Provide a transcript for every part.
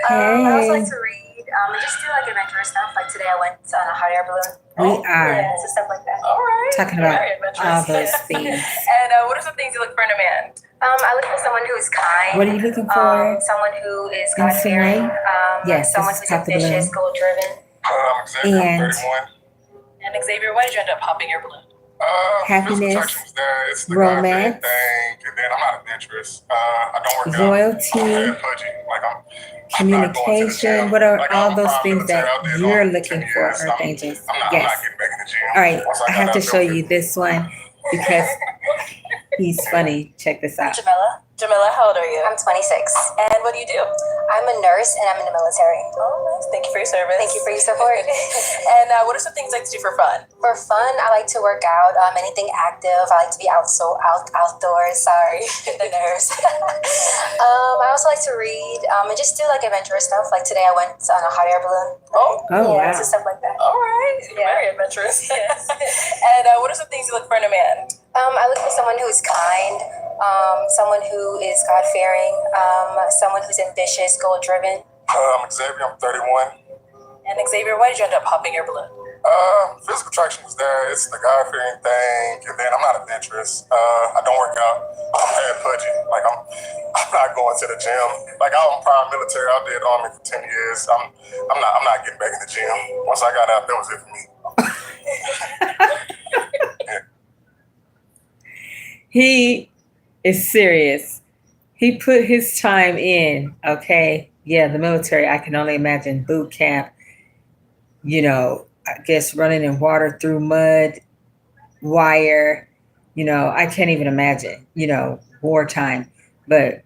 I also like Hey, to read and just do like adventurous stuff. Like today I went on a hot air balloon. we are Yeah, so stuff like that. All right. talking about Very all adventurous. those things. And what are some things you look for in a man? I look for someone who is kind. What are you looking for? Someone who is In God-fearing. Sinai? Yes, Someone this is who's ambitious, PoptheBalloon. goal-driven. Xavier, I'm And 31. And Xavier, why did you end up popping your balloon? Physical happiness, attraction was there. It's the God-fearing romance, thing, and then I'm not adventurous. I don't work out. I'm loyalty, very pudgy. Like I'm not going to the communication. gym. What are Like all I'm those prime things military. that I did you're all 10 looking for, years. Earth Angels? I'm not Yes. getting back in the gym. All right, Once I got have to out, show that was you it. this one because he's funny. Check this out. Jamila, how old are you? I'm 26. And what do you do? I'm a nurse and I'm in the military. Oh, nice. Thank you for your service. Thank you for your support. And what are some things you like to do for fun? For fun, I like to work out. Anything active. I like to be outdoors. Sorry, the nerves. I also like to read and just do like adventurous stuff. Like today, I went on a hot air balloon. Oh, Yeah, wow. so stuff like that. All right. Yeah. Very adventurous. Yes. And what are some things you look for in a man? I look for someone who is kind, someone who is God-fearing, someone who's ambitious, goal-driven. Xavier, I'm 31. And Xavier, why did you end up popping your balloon? Physical attraction was there. It's the God-fearing thing, and then I'm not adventurous. I don't work out. I'm very pudgy. Like I'm not going to the gym. Like I'm prime military. I did Army for 10 years. I'm not getting back in the gym. Once I got out, that was it for me. He is serious. He put his time in, okay? Yeah, the military, I can only imagine boot camp, I guess running in water through mud, wire, I can't even imagine, wartime. But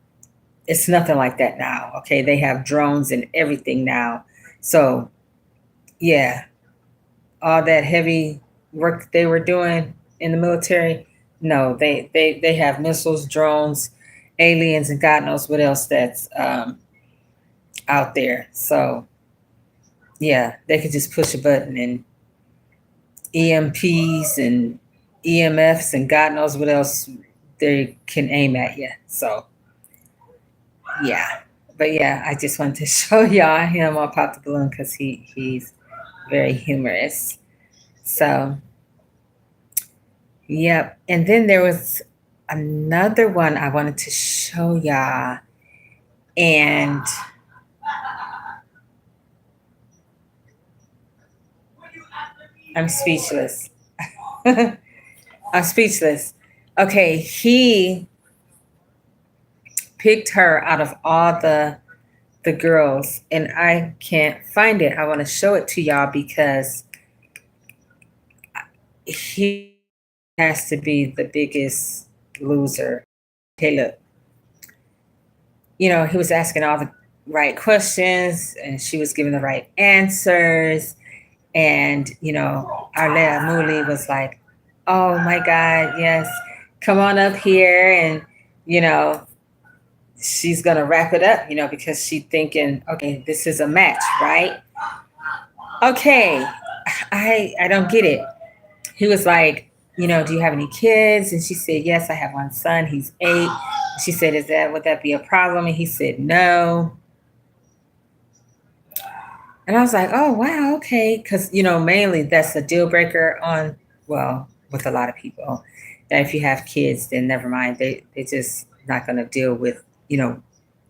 it's nothing like that now, okay? They have drones and everything now. So, yeah, all that heavy work they were doing in the military, no, they have missiles, drones, aliens, and God knows what else that's out there. So yeah, they could just push a button and EMPs and EMFs and God knows what else they can aim at you. So yeah, but yeah, I just wanted to show y'all him on Pop the Balloon because he's very humorous. So yep. And then there was another one I wanted to show y'all. And I'm speechless. I'm speechless. Okay, he picked her out of all the girls and I can't find it. I want to show it to y'all because he has to be the biggest loser. Okay, look. He was asking all the right questions and she was giving the right answers. And, Arlea Mooley was like, oh my God, yes, come on up here. And, she's going to wrap it up, because she's thinking, okay, this is a match, right? Okay, I don't get it. He was like, do you have any kids? And she said, yes, I have one son. He's 8. She said, would that be a problem? And he said, no. And I was like, oh, wow, okay. Because, mainly that's a deal breaker with a lot of people. That if you have kids, then never mind. They just not going to deal with,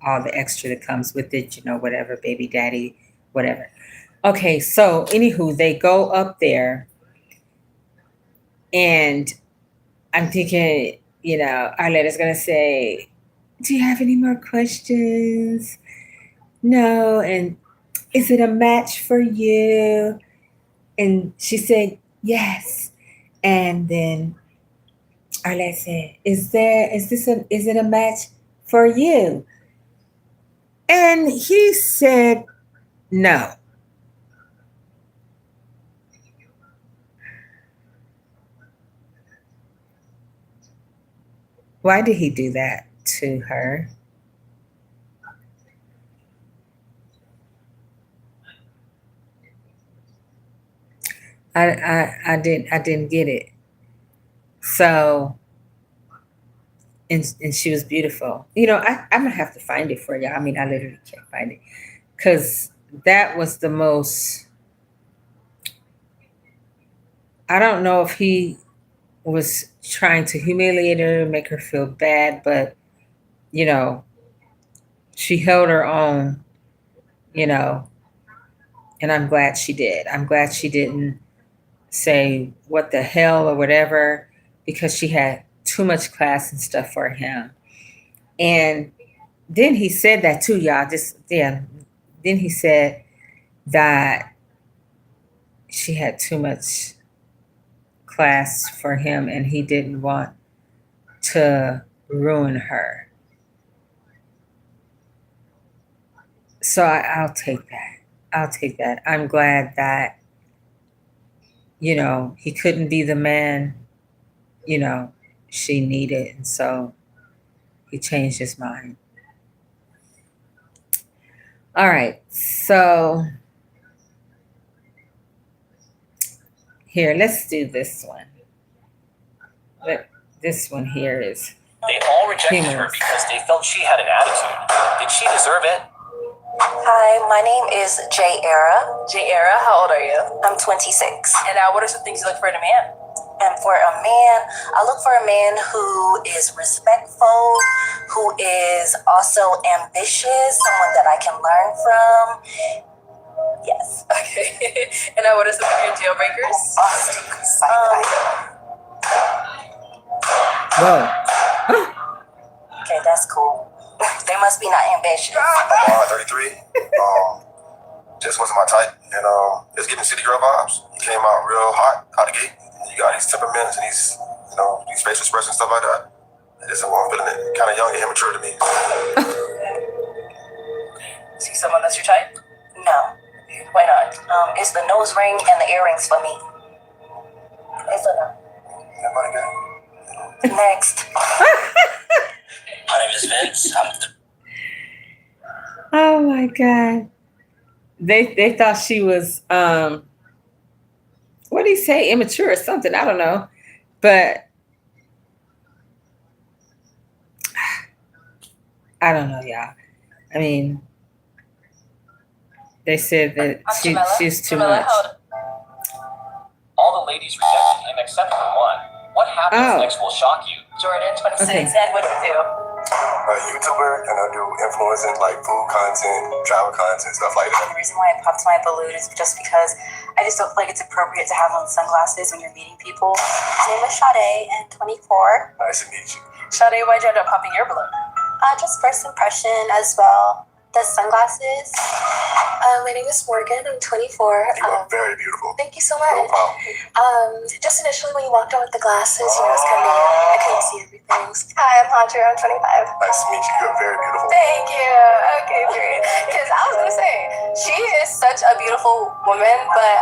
all the extra that comes with it, whatever, baby daddy, whatever. Okay, so anywho, they go up there and I'm thinking, Arletta's going to say, do you have any more questions? No. And is it a match for you? And she said, yes. And then Arlette said, is it a match for you? And he said, no. Why did he do that to her? I didn't get it. So and she was beautiful. I'm gonna have to find it for you. I mean, I literally can't find it because that was the most, I don't know if he was trying to humiliate her, make her feel bad, but, you know, she held her own, you know, and I'm glad she did. I'm glad she didn't say what the hell or whatever, because she had too much class and stuff for him. And then he said that too, y'all. Then he said that she had too much class for him and he didn't want to ruin her. So I'll take that. I'll take that. I'm glad that, you know, he couldn't be the man, you know, she needed. And so he changed his mind. All right. So here, let's do this one. This one here is They all rejected her humorous. because they felt she had an attitude. Did she deserve it? Hi, my name is Jay Era. Jay Era, how old are you? I'm 26. And what are some things you look for in a man? And for a man, I look for a man who is respectful, who is also ambitious, someone that I can learn from. Yes. Okay. And what are some of your deal breakers? whoa. Okay, that's cool. They must be not ambitious. I'm 33. Just wasn't my type. And it's giving city girl vibes. He came out real hot out the gate. You got these temperaments and these, these facial expressions, stuff like that. And this is what I'm feeling it. Kind of young and immature to me. See someone that's your type? No. Why not? It's the nose ring and the earrings for me. It's a no. Everybody good? Next. My name is Vince. Oh my God. They thought she was what did he say? Immature or something. I don't know. But I don't know, y'all. I mean, they said that she's too much. All the ladies rejected him except for one. What happens next will shock you. Jordan, 26. Okay. And what do you do? YouTuber, and I do influencing, like food content, travel content, stuff like that. The reason why I popped my balloon is just because I just don't feel like it's appropriate to have on sunglasses when you're meeting people. His name is Sade, and 24. Nice to meet you. Sade, why'd you end up popping your balloon? Just first impression as well. The sunglasses. My name is Morgan. I'm 24. You are very beautiful. Thank you so No much. problem. Just initially when you walked out with the glasses, it's kind of, I couldn't see everything. Hi, I'm Hunter. I'm 25. Nice to meet you. You are very beautiful. Thank you. Okay, period. Because I was gonna say she is such a beautiful woman, but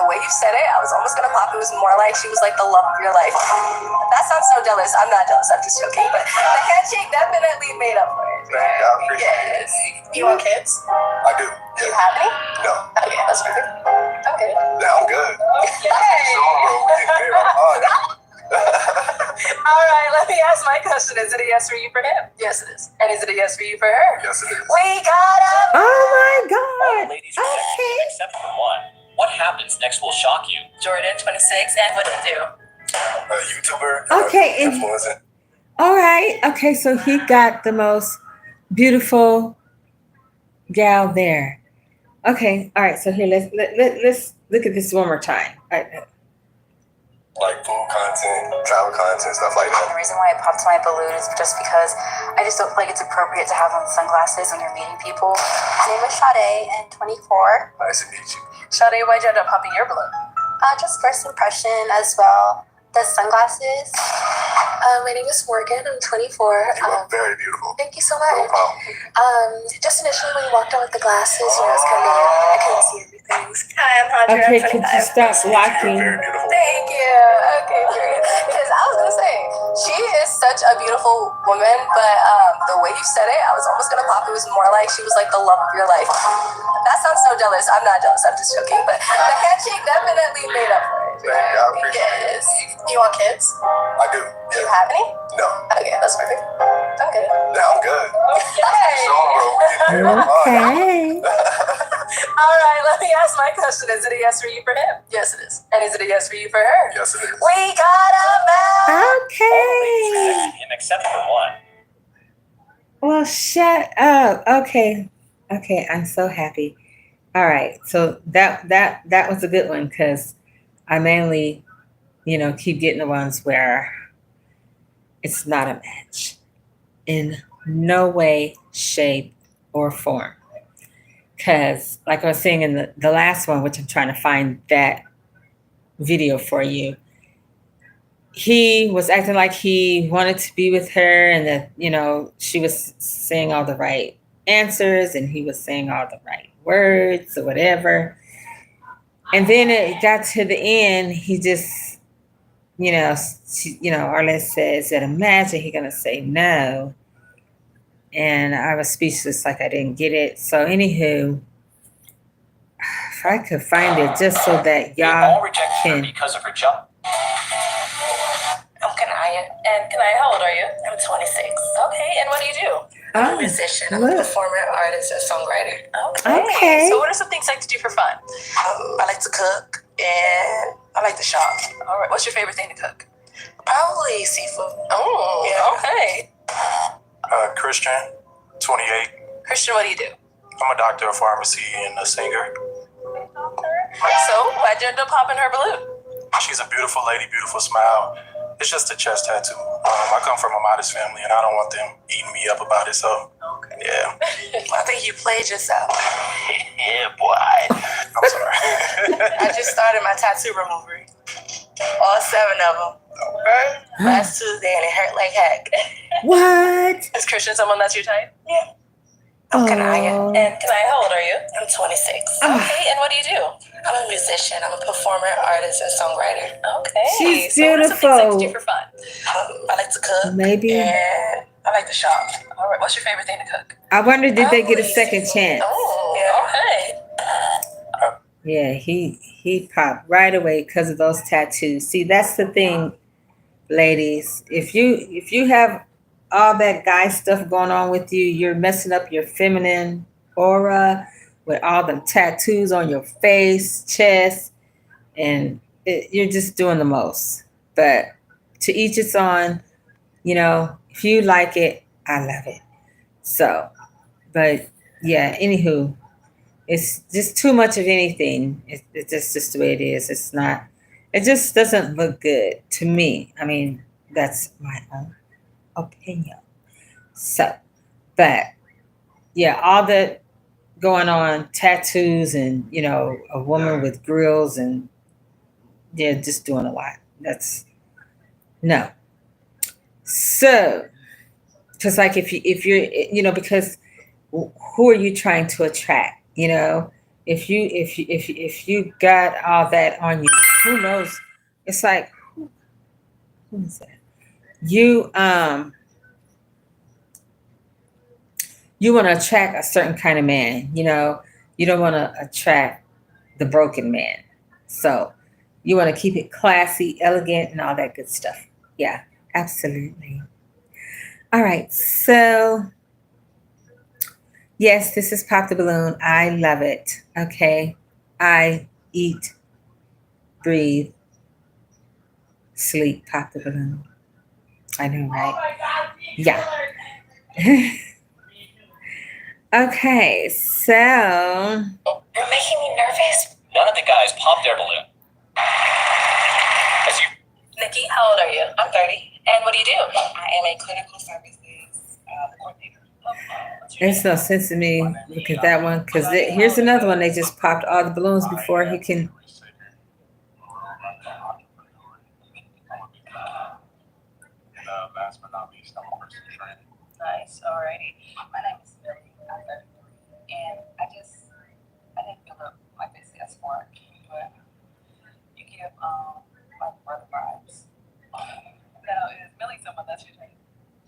the way you said it, I was almost gonna pop. It was more like she was like the love of your life. That sounds so jealous. I'm not jealous. I'm just joking. But the handshake definitely made up for it. Thank you. I appreciate it. Yes. You want kids? I do. Do you Yeah. have any? No. Okay, that's perfect. I'm good. Yeah, I'm good. Okay. Sure, bro. We get married. All right, let me ask my question. Is it a yes for you for him? Yes, it is. And is it a yes for you for her? Yes, it is. We got him! Oh my All the God. ladies rejected him except for one. What happens next will shock you. Jordan, 26, and what do you do? YouTuber. Okay, and- Influencing. All right. Okay, so he got the most beautiful gal there. Okay. All right. So here, let's look at this one more time. Like food content, travel content, stuff like that. The reason why I popped my balloon is just because I just don't feel like it's appropriate to have on sunglasses when you're meeting people. His name is Sade, and 24. Nice to meet you. Sade, why'd you end up popping your balloon? Just first impression as well. The sunglasses. My name is Morgan. I'm 24. You are very beautiful. Thank you so No much. problem. Just initially when you walked out with the glasses, it's kind of, I couldn't see everything. Hi, I'm Hunter. Okay, I'm could 25. you stop You are blocking? very beautiful. Thank you. Okay, period. Because I was gonna say she is such a beautiful woman, but the way you said it, I was almost gonna pop. It was more like she was like the love of your life. That sounds so jealous. I'm not jealous. I'm just joking. But the handshake definitely made up for it. Thank you. I appreciate Yes. You want kids? I do. Do you Yeah. have any? No. Okay, that's perfect. I'm good. Yeah, I'm good. Okay. Sure, bro. We get married. Okay. All right, let me ask my question. Is it a yes for you for him? Yes, it is. And is it a yes for you for her? Yes, it is. We got a match. Okay. Except for one. Well, shut up. Okay. Okay, I'm so happy. All right. So that was a good one because I mainly, keep getting the ones where it's not a match in no way, shape, or form. Because, like I was saying in the last one, which I'm trying to find that video for you, he was acting like he wanted to be with her and that, she was saying all the right answers and he was saying all the right words or whatever. And then it got to the end, he just, Arlen says that imagine he's going to say no. And I was speechless, like I didn't get it. So anywho, if I could find it just so that y'all can. Because of her jump. I'm Kanaya. And Kanaya, how old are you? I'm 26. Okay, and what do you do? I'm a musician. I'm a performer, artist, and songwriter. Okay. So what are some things you like to do for fun? I like to cook, and I like to shop. All right. What's your favorite thing to cook? Probably seafood. Oh, yeah. Okay. Christian, 28. Christian, what do you do? I'm a doctor of pharmacy and a singer. So, why'd you end up popping her balloon? She's a beautiful lady, beautiful smile. It's just a chest tattoo. I come from a modest family, and I don't want them eating me up about it, so, yeah. I think you played yourself. Yeah, boy. I'm sorry. I just started my tattoo remover. All 7 of them. Okay. Last Tuesday, and it hurt like heck. What? Is Christian someone that's your type? Yeah. I'm Kanaya. And Kanaya, how old are you? I'm 26. Okay, and what do you do? I'm a musician. I'm a performer, artist, and songwriter. Okay. She's so what are some things you like to beautiful. do for fun? I like to cook. Maybe. And I like to shop. All right. What's your favorite thing to cook? I wonder, did they get a second chance? Oh, yeah. Okay. Yeah, he popped right away because of those tattoos. See, that's the thing, ladies. If you have all that guy stuff going on with you, you're messing up your feminine aura with all the tattoos on your face, chest, and you're just doing the most. But to each its own. If you like it, I love it. So, but yeah, anywho, it's just too much of anything. It's just the way it is. It's not, it just doesn't look good to me. I mean, that's my own opinion. So, but yeah, all that going on, tattoos and, a woman with grills and they're just doing a lot. That's no. So, because like if you're, because who are you trying to attract? If you got all that on you, who knows? It's like who is that? You want to attract a certain kind of man. You don't want to attract the broken man. So you want to keep it classy, elegant, and all that good stuff. Yeah, absolutely. All right, so yes, this is Pop the Balloon. I love it. Okay, I eat, breathe, sleep. Pop the Balloon. I know, right? Yeah. Okay, so You're making me nervous. None of the guys popped their balloon. As you. Nikki, how old are you? I'm 30. And what do you do? I am a clinical services coordinator. there's no sense to me look at that one because here's another one. They just popped all the balloons before he can. Last but not least, I'm a personal trainer. Nice. Alrighty. My name is Millie. I'm 33. And I didn't feel up like this as far, but you give like brother vibes. Now, is Millie someone that's your type?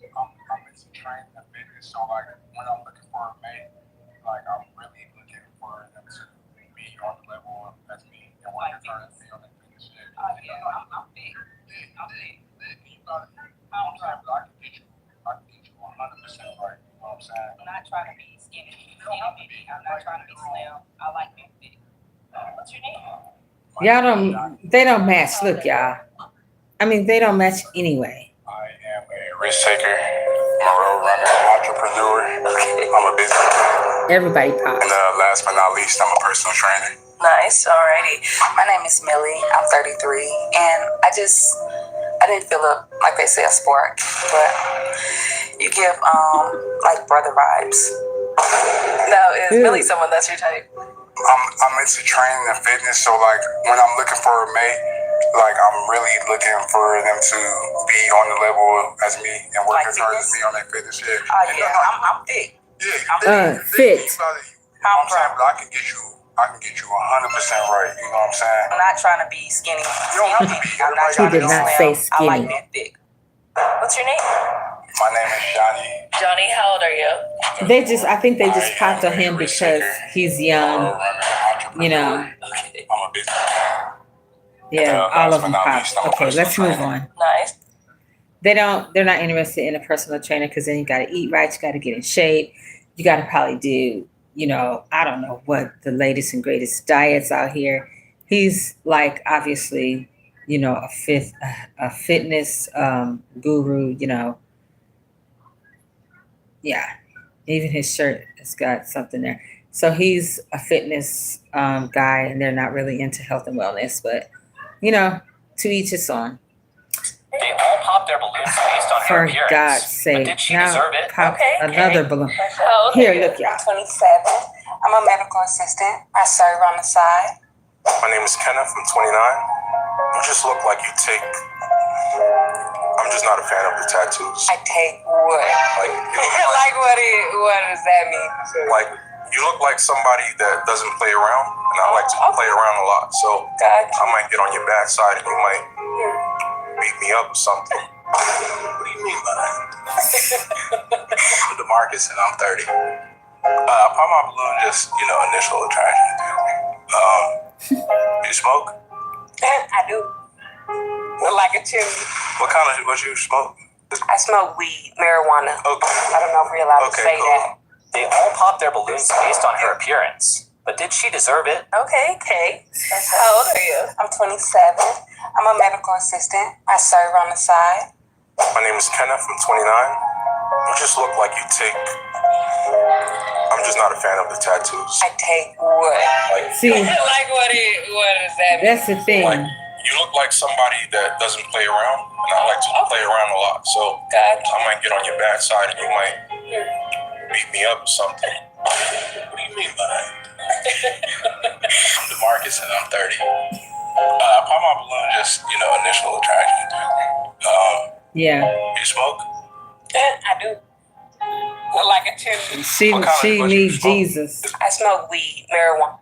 I'm into training and fitness, so like when I'm looking for a mate, like I'm really looking for them to be on the level as me and what they're trying to be on the fitness shit. Oh yeah, I'm big. I'm big. You got it. I don't try, but I can get you 100% right. You know what I'm saying? I'm not trying to be skinny. I'm not trying to be slim. I like being big. What's your name? They don't match. Look, y'all. I mean, they don't match anyway. I am a risk taker. I'm a road runner, entrepreneur. Okay. I'm a businessman. Everybody pops. And last but not least, I'm a personal trainer. Nice. Alrighty. My name is Millie. I'm 33, and I didn't feel like they say a spark, but you give like brother vibes. Now, is Millie someone that's your type? I'm into training and fitness, so like when I'm looking for a mate, like I'm really looking for them to be on the level as me and work Like as hard fitness? as me on that fitness. Yeah. Oh yeah, I'm thick. Yeah. Fit. You know what I'm saying? But I can get you 100% right. You know what I'm saying? I'm not trying to be skinny. You don't have to be. I'm not He trying to did be not slim. say I like skinny. being thick. What's your name? My name is Johnny. Johnny. How old are you? I think they just popped on him because he's young. You know. Okay. I'm a businessman. Yeah, all of them popped. Okay, let's move on. Nice. They're not interested in a personal trainer because then you got to eat right, you got to get in shape, you got to probably do, I don't know what the latest and greatest diets out here. He's like obviously, a fitness guru. Yeah, even his shirt has got something there. So he's a fitness guy, and they're not really into health and wellness, but to each his own. They all pop their balloons based on her For appearance. God's But sake, did she now deserve it? pop another balloon. How old Here, are you? look, y'all. 27. I'm a medical assistant. I serve on the side. My name is Kenneth. I'm 29. You just look like you take. I'm just not a fan of the tattoos. I take what? Like, you look Like what does that mean? like you look like somebody that doesn't play around, and I like to play around a lot. So I might get on your backside, and you might beat me up or something. What do you mean by that? I'm DeMarcus, and I'm 30. Pop my balloon, just initial attraction. You smoke? I do. Like a chimney. What you smoke? I smoke weed, marijuana. Okay. I don't know if we're allowed to say that. They all pop their balloons based on her appearance. But did she deserve it? Okay. How old are you? I'm 27. I'm a medical assistant. I serve on the side. My name is Kenneth. I'm 29. You just look like you take. I'm just not a fan of the tattoos. I take what? Like, See, Like what does that mean? that's the thing. you look like somebody that doesn't play around, and I like to play around a lot. So I might get on your backside, and you might beat me up or something. What do you mean by that? I'm DeMarcus, and I'm 30. Pop my balloon, just initial attraction. Yeah, You smoke? I do. Like a chimney. she what you needs smoke? Jesus. I smoke weed, marijuana.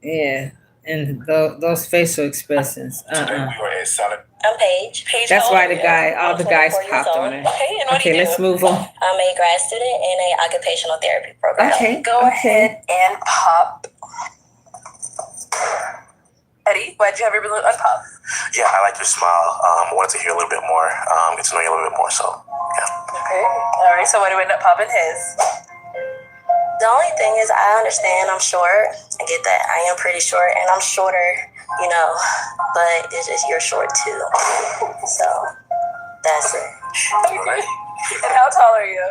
Yeah, and those facial expressions. Today we were at salad. I'm Paige. That's how why old the are you? guy, all I'm the guys 24 years popped old. on it. Okay, and what do Okay, you let's do? move on. I'm a grad student in a occupational therapy program. Okay, Go ahead and pop. Eddie, why'd you have your balloon unpop? Yeah, I like your smile. I wanted to hear a little bit more, get to know you a little bit more. So, yeah. Okay. All right. So why do we end up popping his? The only thing is, I understand I'm short. I get that. I am pretty short, and I'm shorter, but it's just you're short too. So that's it. Okay. And how tall are you?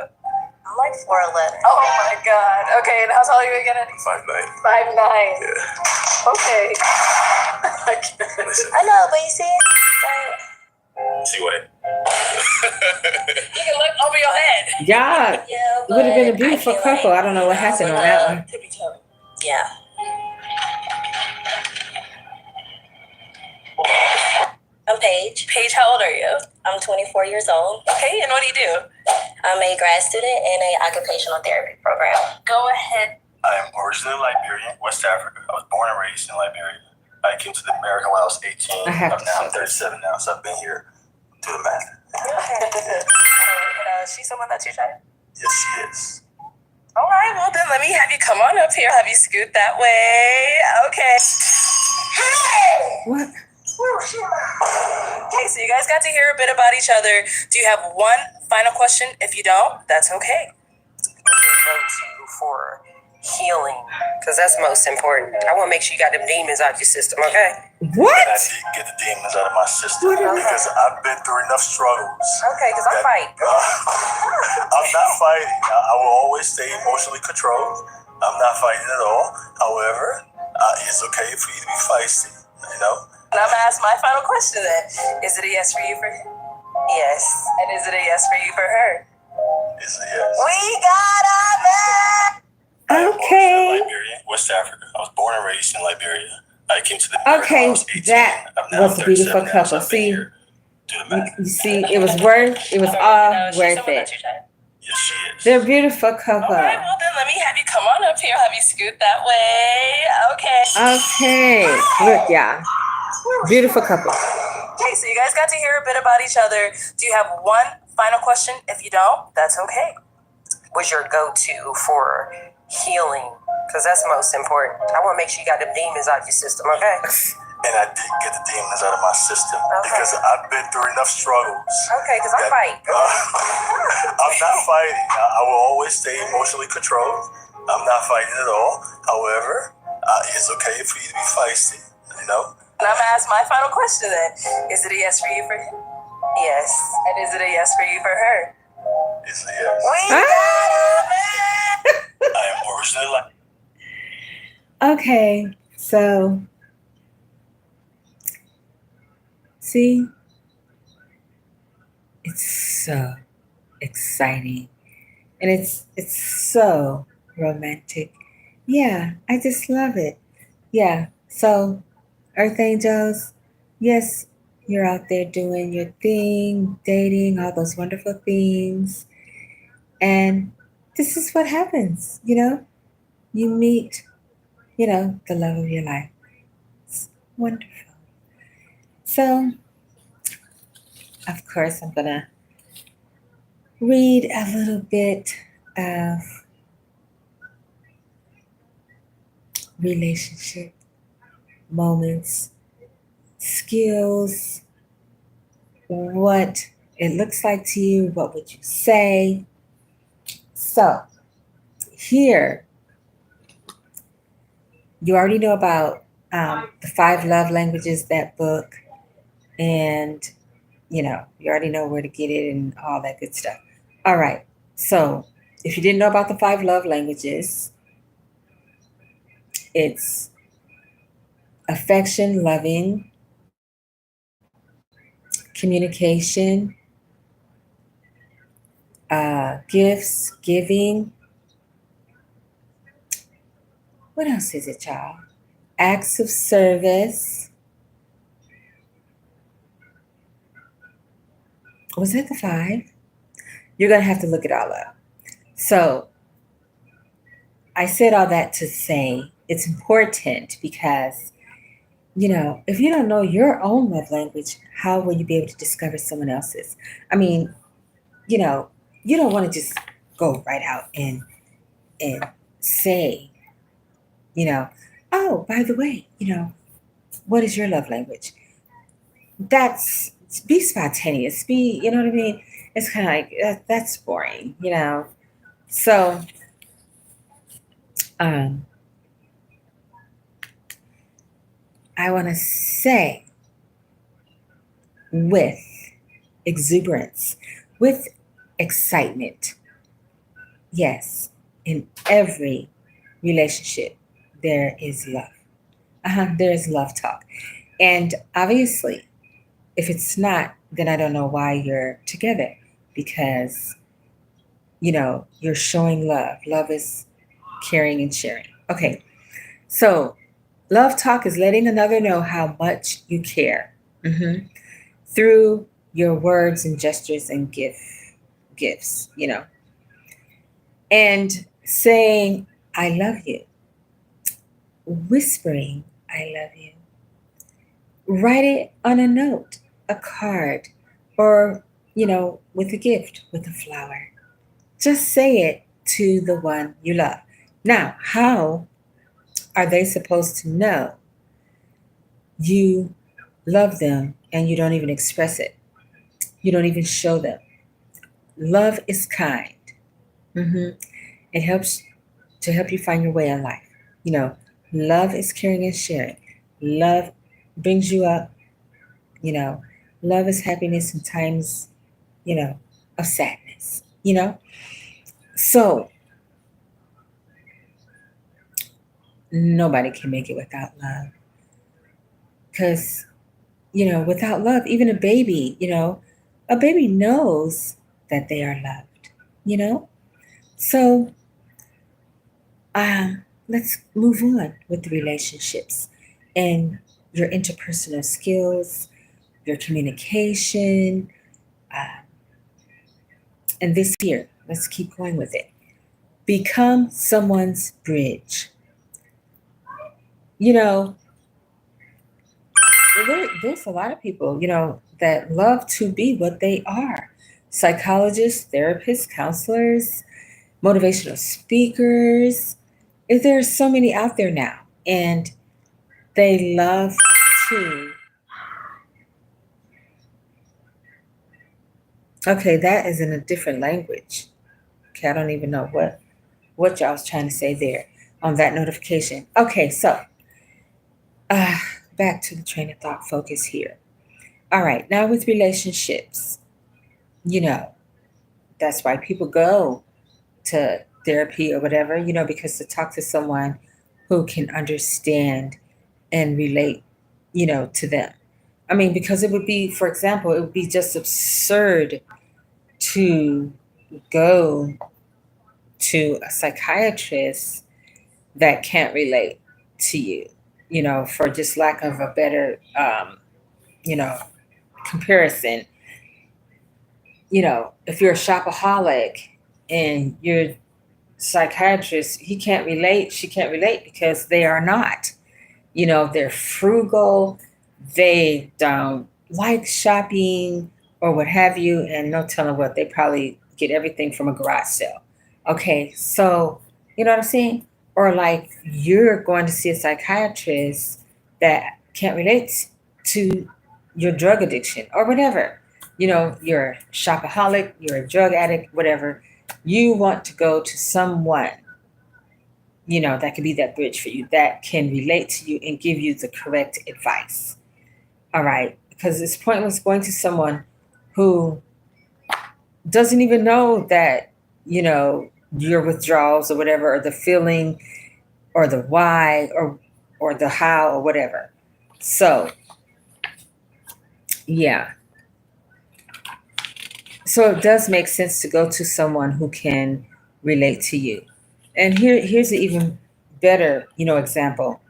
I'm like 4'11". Oh my God. Okay. And how tall are you again, Eddie? 5'9". 5'9". Yeah. Okay. Listen. I know, but you see, like, See what? you can look over your head. Yeah, Yeah, it would have been a beautiful couple. I don't know what happened on that one. Yeah. I'm Paige. Paige, how old are you? I'm 24 years old. Okay, and what do you do? I'm a grad student in a occupational therapy program. Go ahead. I am originally Liberian, West Africa. I was born and raised in Liberia. I came to America when I was 18. I have to Now I'm say this. 37 now, so I've been here to the math. And, is she someone that's your type? Yes, she is. All right, well then let me have you come on up here. Have you scoot that way? Okay. What? Okay, so you guys got to hear a bit about each other. Do you have one final question? If you don't, that's okay. go-to for healing? Because that's most important. I want to make sure you got them demons out your system, okay? What? And I did get the demons out of my system because I've been through enough struggles. Okay, because I fight. I'm not fighting. I will always stay emotionally controlled. I'm not fighting at all. However, it's okay for you to be feisty, you know? And I'm going to ask my final question then. Is it a yes for you for him? Yes. And is it a yes for you for her? It's a yes. We got a man! I am Okay. originally Liberia, West Africa. I was born and raised in Liberia. I came to the America when I Okay, was 18. that I'm now was a beautiful 37 now, so couple. I've been See, here. Do the math. you see, it was all worth it. Yes, she is. They're a beautiful couple. All right, well then let me have you come on up here. Have you scoot that way? Okay. Okay, look, y'all. Beautiful couple. Okay, so you guys got to hear a bit about each other. Do you have one final question? If you don't, that's okay. What's your go-to for healing? Because that's most important. I want to make sure you got them demons out your system, okay? And I did get the demons out of my system because I've been through enough struggles. Okay, because I fight. I'm not fighting. I will always stay emotionally controlled. I'm not fighting at all. However, it's okay for you to be feisty, you know? And I'm going to ask my final question then. Is it a yes for you for him? Yes. And is it a yes for you for her? It's a yes. We got a man! I am originally like. Okay, so see, it's so exciting and it's so romantic. Yeah, I just love it. Yeah, so Earth Angels, yes, you're out there doing your thing, dating, all those wonderful things. And this is what happens, you meet, the love of your life. It's wonderful. So, of course, I'm going to read a little bit of relationship moments, skills, what it looks like to you, what would you say? So, here, you already know about the 5 love languages, that book, and you already know where to get it and all that good stuff. All right, so if you didn't know about the 5 love languages, it's affection, loving, communication, gifts, giving. What else is it, y'all? Acts of service. Was that the 5? You're going to have to look it all up. So I said all that to say it's important because, if you don't know your own love language, how will you be able to discover someone else's? I mean, you don't want to just go right out and say, oh, by the way, what is your love language? Be spontaneous. You know what I mean? It's kind of like, that's boring, So, I want to say with exuberance, with excitement, yes, in every relationship, there is love. There is love talk. And obviously, if it's not, then I don't know why you're together, because, you're showing love. Love is caring and sharing. Okay, so love talk is letting another know how much you care through your words and gestures and gifts, and saying, I love you, whispering, I love you. Write it on a note, a card, or, with a gift, with a flower. Just say it to the one you love. Now, how are they supposed to know you love them and you don't even express it? You don't even show them. Love is kind. It helps to help you find your way in life. You know, love is caring and sharing. Love brings you up. You know, love is happiness in times, you know, of sadness. You know, so nobody can make it without love. Because, you know, without love, even a baby, you know, a baby knows that they are loved, you know? So let's move on with the relationships and your interpersonal skills, your communication, uh, and this here. Let's keep going with it. Become someone's bridge. You know, there's a lot of people, you know, that love to be what they are. Psychologists, therapists, counselors, motivational speakers. There's so many out there now. And they love to. Okay, that is in a different language. Okay, I don't even know what y'all was trying to say there on that notification. Okay, so back to the train of thought focus here. All right, now with relationships, you know, that's why people go to therapy or whatever, you know, because to talk to someone who can understand and relate, you know, to them. I mean, because it would be, for example, it would be just absurd to go to a psychiatrist that can't relate to you, you know, for just lack of a better, you know, comparison. You know, if you're a shopaholic and you're psychiatrist, he can't relate, she can't relate because they are not. You know, they're frugal, they don't like shopping or what have you, and no telling what, they probably get everything from a garage sale. Okay, so you know what I'm saying? Or like you're going to see a psychiatrist that can't relate to your drug addiction or whatever. You know, you're a shopaholic, you're a drug addict, whatever. You want to go to someone, you know, that can be that bridge for you, that can relate to you and give you the correct advice. All right. Because it's pointless going to someone who doesn't even know that, you know, your withdrawals or whatever, or the feeling or the why or the how or whatever. So, yeah. So it does make sense to go to someone who can relate to you. And here's an even better, you know, example.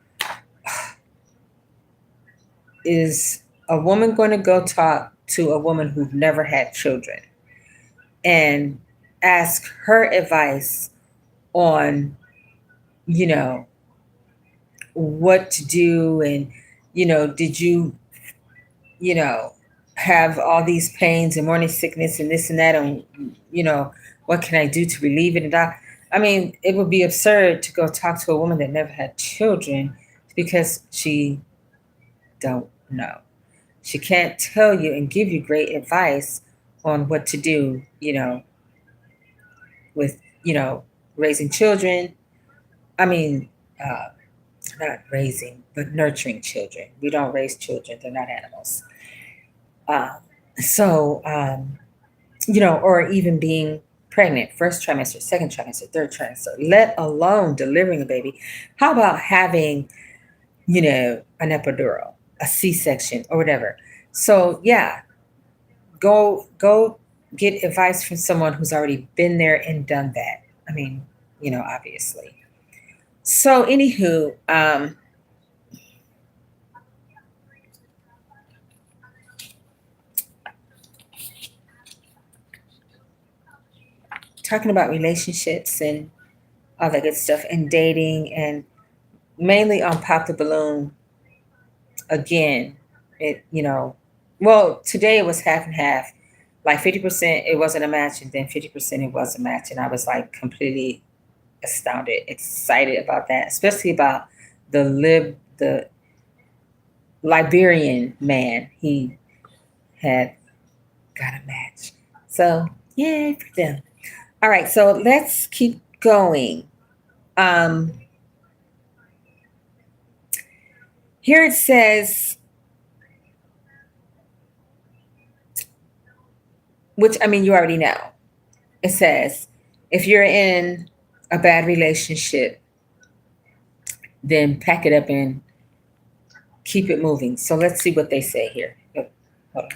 Is a woman going to go talk to a woman who's never had children and ask her advice on, you know, what to do, and, you know, did you, you know, have all these pains and morning sickness and this and that, and, you know, what can I do to relieve it? And I mean, it would be absurd to go talk to a woman that never had children because she don't know. She can't tell you and give you great advice on what to do, you know, with, you know, raising children. I mean, not raising, but nurturing children. We don't raise children, they're not animals. Uh, so, you know, or even being pregnant, first trimester, second trimester, third trimester, let alone delivering a baby. How about having, you know, an epidural, a C-section or whatever? So yeah, go get advice from someone who's already been there and done that. I mean, you know, obviously. So anywho, talking about relationships and all that good stuff and dating, and mainly on Pop the Balloon again. It, you know, well, today it was half and half. Like 50% it wasn't a match, and then 50% it was a match. And I was like completely astounded, excited about that, especially about the Liberian man. He had got a match. So yay for them. All right, so let's keep going. Here it says, which I mean, you already know. It says, if you're in a bad relationship, then pack it up and keep it moving. So let's see what they say here. Hold on.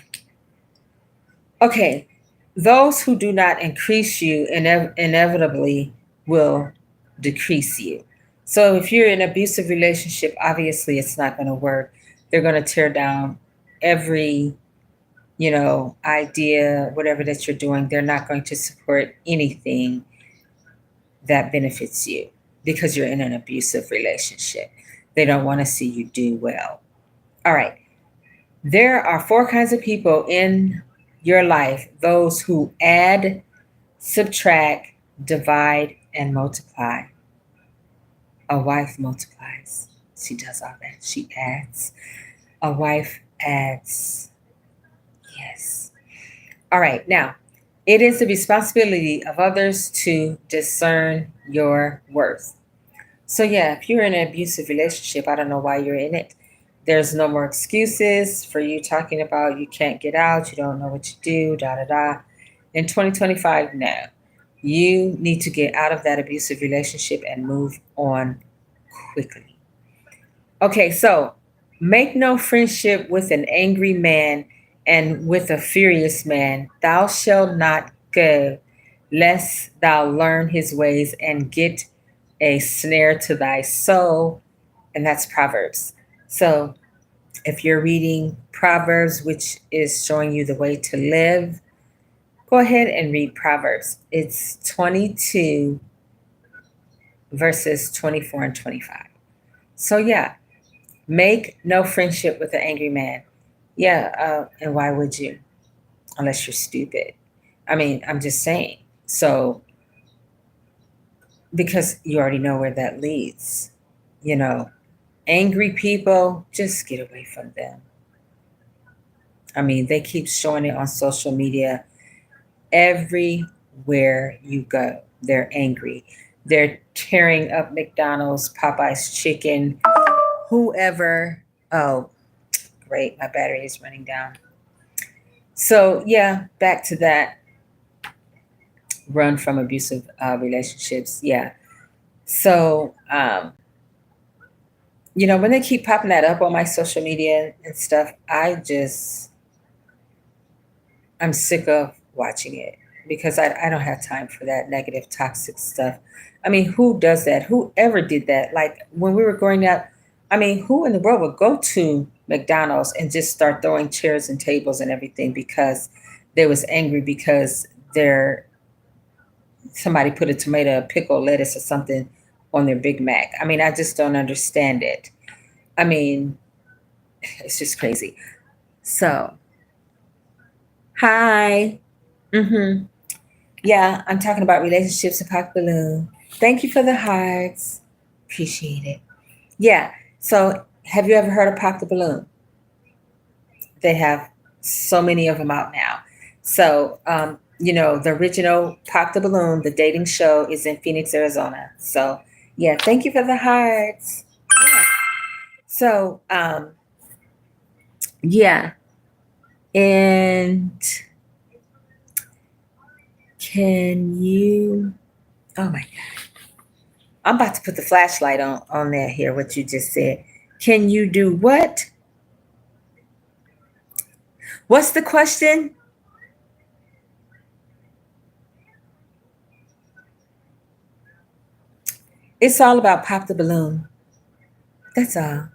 Okay, those who do not increase you inevitably will decrease you. So if you're in an abusive relationship, obviously it's not going to work. They're going to tear down every, idea, whatever that you're doing. They're not going to support anything that benefits you because you're in an abusive relationship. They don't want to see you do well. All right. There are 4 kinds of people in your life: those who add, subtract, divide, and multiply. A wife multiplies. She does all that. She adds. A wife adds. Yes. All right. Now, it is the responsibility of others to discern your worth. So, yeah, if you're in an abusive relationship, I don't know why you're in it. There's no more excuses for you talking about you can't get out, you don't know what to do, da da da. In 2025, no. You need to get out of that abusive relationship and move on quickly. Okay, so make no friendship with an angry man and with a furious man. Thou shalt not go, lest thou learn his ways and get a snare to thy soul. And that's Proverbs. So if you're reading Proverbs, which is showing you the way to live, go ahead and read Proverbs. It's 22 verses 24 and 25. So yeah, make no friendship with an angry man. Yeah, and why would you? Unless you're stupid. I mean, I'm just saying. So, because you already know where that leads, angry people, just get away from them. I mean, they keep showing it on social media. Everywhere you go, they're angry. They're tearing up McDonald's, Popeye's chicken, whoever. Oh, great. My battery is running down. So, yeah, back to that. Run from abusive relationships. Yeah. So, when they keep popping that up on my social media and stuff, I'm sick of watching it because I don't have time for that negative, toxic stuff. I mean, who does that? Whoever did that? Like when we were growing up, I mean, who in the world would go to McDonald's and just start throwing chairs and tables and everything because they was angry because somebody put a tomato, a pickle, lettuce, or something on their Big Mac. I mean, I just don't understand it. I mean, it's just crazy. So, hi. Yeah, I'm talking about relationships and PoptheBalloon. Thank you for the hearts. Appreciate it. Yeah. So, have you ever heard of PoptheBalloon? They have so many of them out now. So, the original PoptheBalloon, the dating show, is in Phoenix, Arizona. So, yeah, thank you for the hearts. Yeah. So, yeah. And can you, oh my God. I'm about to put the flashlight on there here, what you just said. Can you do what? What's the question? It's all about PoptheBalloon. That's all.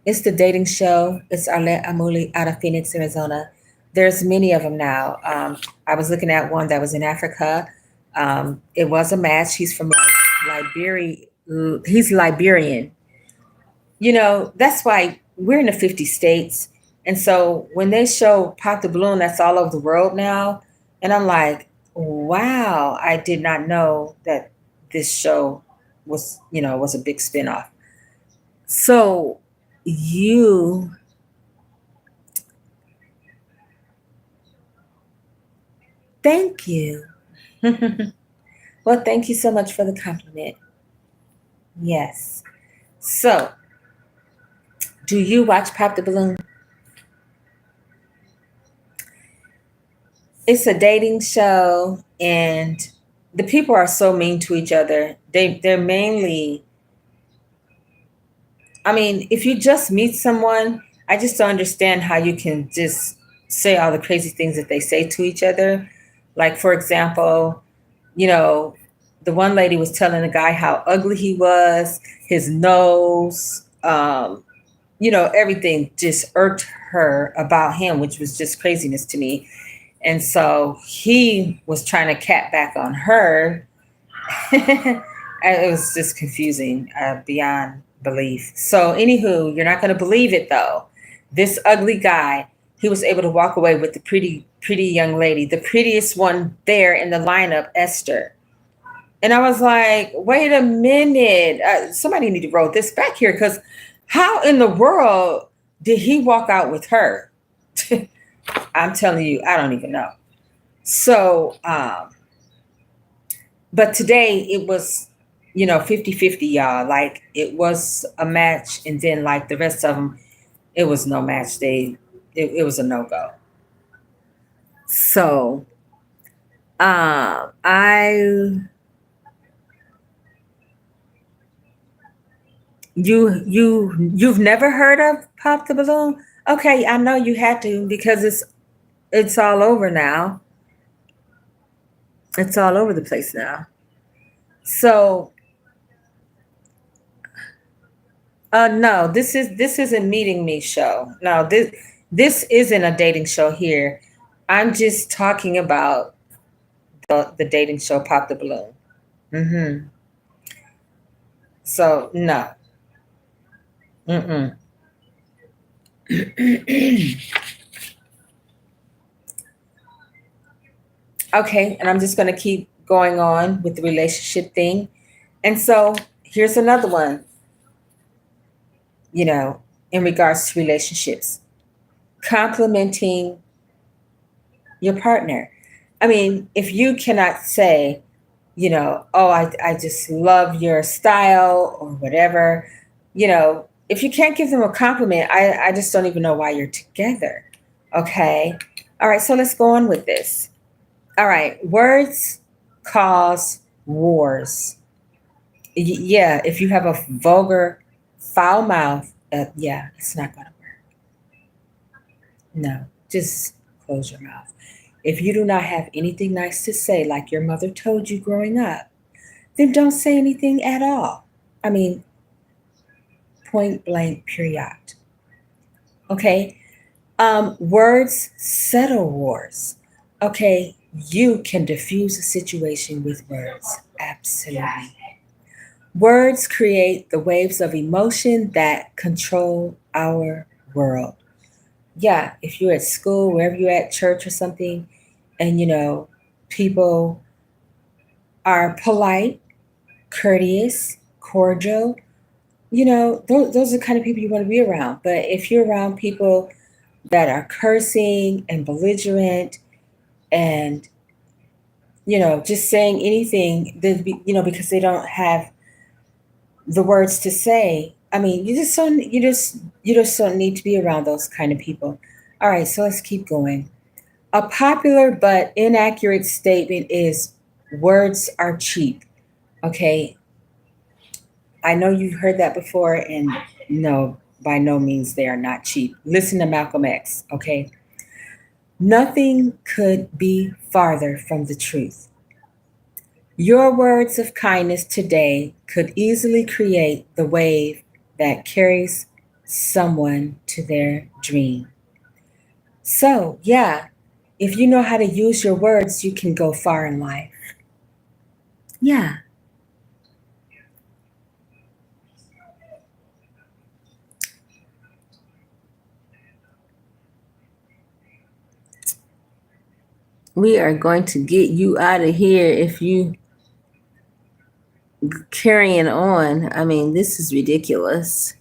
It's the dating show. It's Arlette Amuli out of Phoenix, Arizona. There's many of them now. I was looking at one that was in Africa. It was a match. He's from Liberia. He's Liberian. That's why we're in the 50 states. And so when they show PoptheBalloon, that's all over the world now. And I'm like, wow, I did not know that this show was a big spinoff. So thank you. Well, thank you so much for the compliment. Yes. So, do you watch Pop the Balloon? It's a dating show, and the people are so mean to each other. They're mainly, I mean, if you just meet someone, I just don't understand how you can just say all the crazy things that they say to each other. Like, for example, you know, the one lady was telling the guy how ugly he was, his nose, everything just irked her about him, which was just craziness to me. And so he was trying to cat back on her. And it was just confusing beyond belief. So, anywho, you're not going to believe it though. This ugly guy, he was able to walk away with the pretty young lady, the prettiest one there in the lineup, Esther. And I was like, wait a minute. Somebody need to roll this back here, because how in the world did he walk out with her? I'm telling you, I don't even know. So, but today it was, 50-50, y'all. Like, it was a match, and then like the rest of them, it was no match. It was a no-go. So, you've never heard of Pop the Balloon? Okay, I know you had to, because it's all over now. It's all over the place now. So, no, this isn't meeting me show. No, this isn't a dating show here. I'm just talking about the dating show Pop the Balloon. Mm-hmm. So no. Mm-mm. Okay, and I'm just going to keep going on with the relationship thing. And so here's another one, in regards to relationships. Complimenting your partner. I mean, if you cannot say, oh, I just love your style or whatever, if you can't give them a compliment, I just don't even know why you're together. Okay. All right. So let's go on with this. All right. Words cause wars. Yeah. If you have a vulgar, foul mouth, yeah, it's not going to work. No, just close your mouth. If you do not have anything nice to say, like your mother told you growing up, then don't say anything at all. I mean, point blank, period. Okay. Words settle wars. Okay. You can diffuse a situation with words. Absolutely. Words create the waves of emotion that control our world. Yeah. If you're at school, wherever you're at, church or something, and people are polite, courteous, cordial, those are the kind of people you want to be around. But if you're around people that are cursing and belligerent and, just saying anything, because they don't have the words to say, I mean, you just don't need to be around those kind of people. All right, so let's keep going. A popular but inaccurate statement is words are cheap. Okay. I know you've heard that before, and no, by no means they are not cheap. Listen to Malcolm X, okay? Nothing could be farther from the truth. Your words of kindness today could easily create the wave that carries someone to their dream. So, yeah, if you know how to use your words, you can go far in life. Yeah. We are going to get you out of here if you carrying on. I mean, this is ridiculous.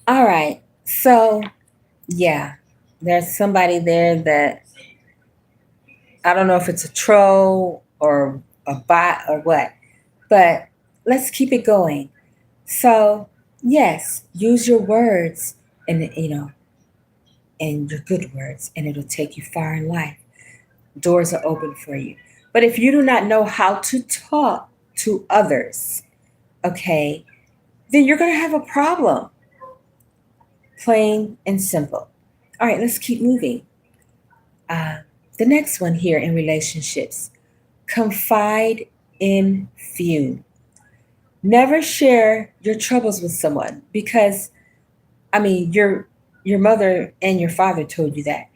All right. So, yeah, there's somebody there that I don't know if it's a troll or a bot or what, but let's keep it going. So, yes, use your words and, and your good words, and it'll take you far in life. Doors are open for you. But if you do not know how to talk to others, okay, then you're going to have a problem. Plain and simple. All right, let's keep moving. The next one here in relationships, confide in few. Never share your troubles with someone because, your mother and your father told you that.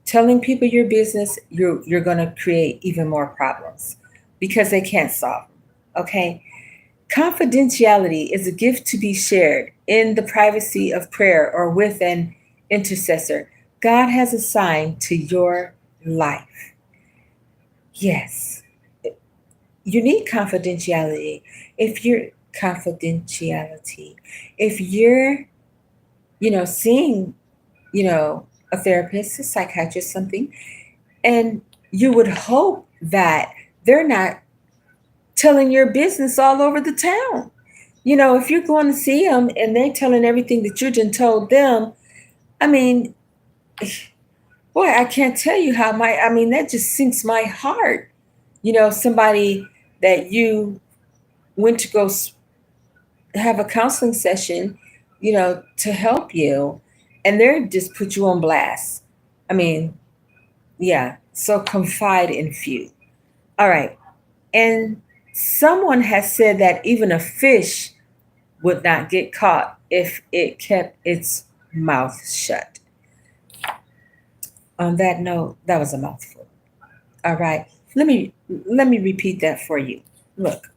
Telling people your business, you're going to create even more problems because they can't solve them. Okay? Confidentiality is a gift to be shared in the privacy of prayer or with an intercessor God has assigned to your life. Yes, you need confidentiality. If you're confidentiality, if you're, seeing, a therapist, a psychiatrist, something, and you would hope that they're not telling your business all over the town. If you're going to see them and they're telling everything that you just told them, I mean, boy, I can't tell you how that just sinks my heart. Somebody that you went to go have a counseling session, to help you, and they're just put you on blast. Yeah. So confide in few. All right. And someone has said that even a fish would not get caught if it kept its mouth shut. On that note, that was a mouthful. All right. Let me repeat that for you. Look.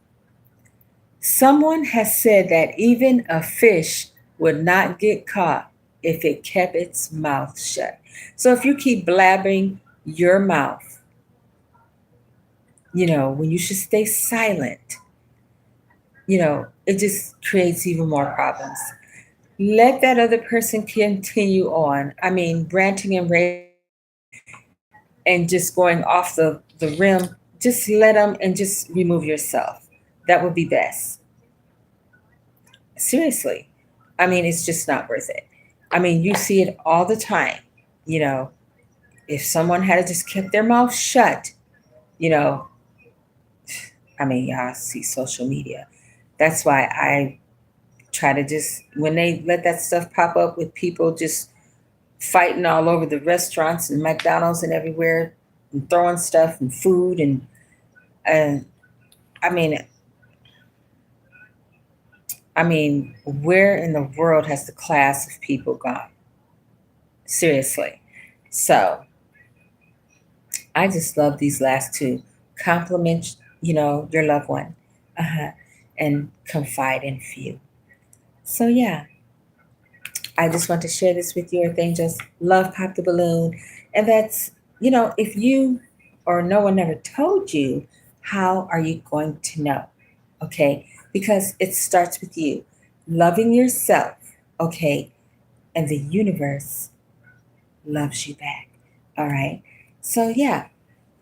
Someone has said that even a fish would not get caught if it kept its mouth shut. So if you keep blabbing your mouth, when you should stay silent, it just creates even more problems. Let that other person continue on. Ranting and raving and just going off the rim. Just let them and just remove yourself. That would be best. Seriously. It's just not worth it. You see it all the time. If someone had just kept their mouth shut, y'all see social media. That's why I try to just, when they let that stuff pop up with people just fighting all over the restaurants and McDonald's and everywhere and throwing stuff and food and where in the world has the class of people gone? Seriously. So I just love these last two. Compliment, your loved one, and confide in few. So yeah, I just want to share this with you, Earth Angels. Love Pop the Balloon. And that's, if you or no one ever told you, how are you going to know? Okay? Because it starts with you. Loving yourself, okay? And the universe loves you back. All right? So yeah,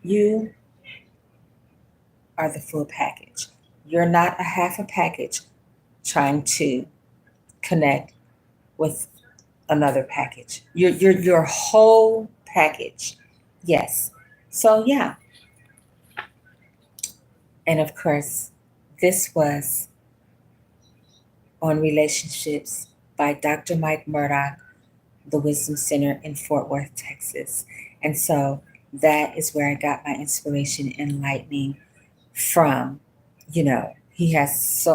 you are the full package. You're not a half a package trying to connect with another package. You're your whole package. Yes. So yeah. And of course, this was on relationships by Dr. Mike Murdoch, the Wisdom Center in Fort Worth, Texas. And so that is where I got my inspiration enlightening from. He has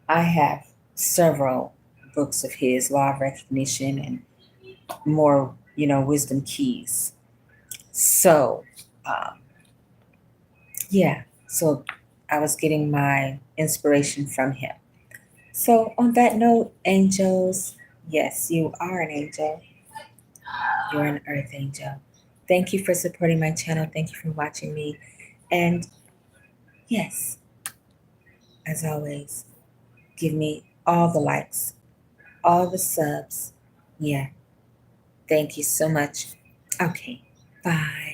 I have several books of his, Law of Recognition and more, wisdom keys. So, yeah, so I was getting my inspiration from him. So, on that note, angels, yes, you are an angel. You're an earth angel. Thank you for supporting my channel. Thank you for watching me. And yes, as always, give me all the likes, all the subs. Yeah. Thank you so much. Okay. Bye.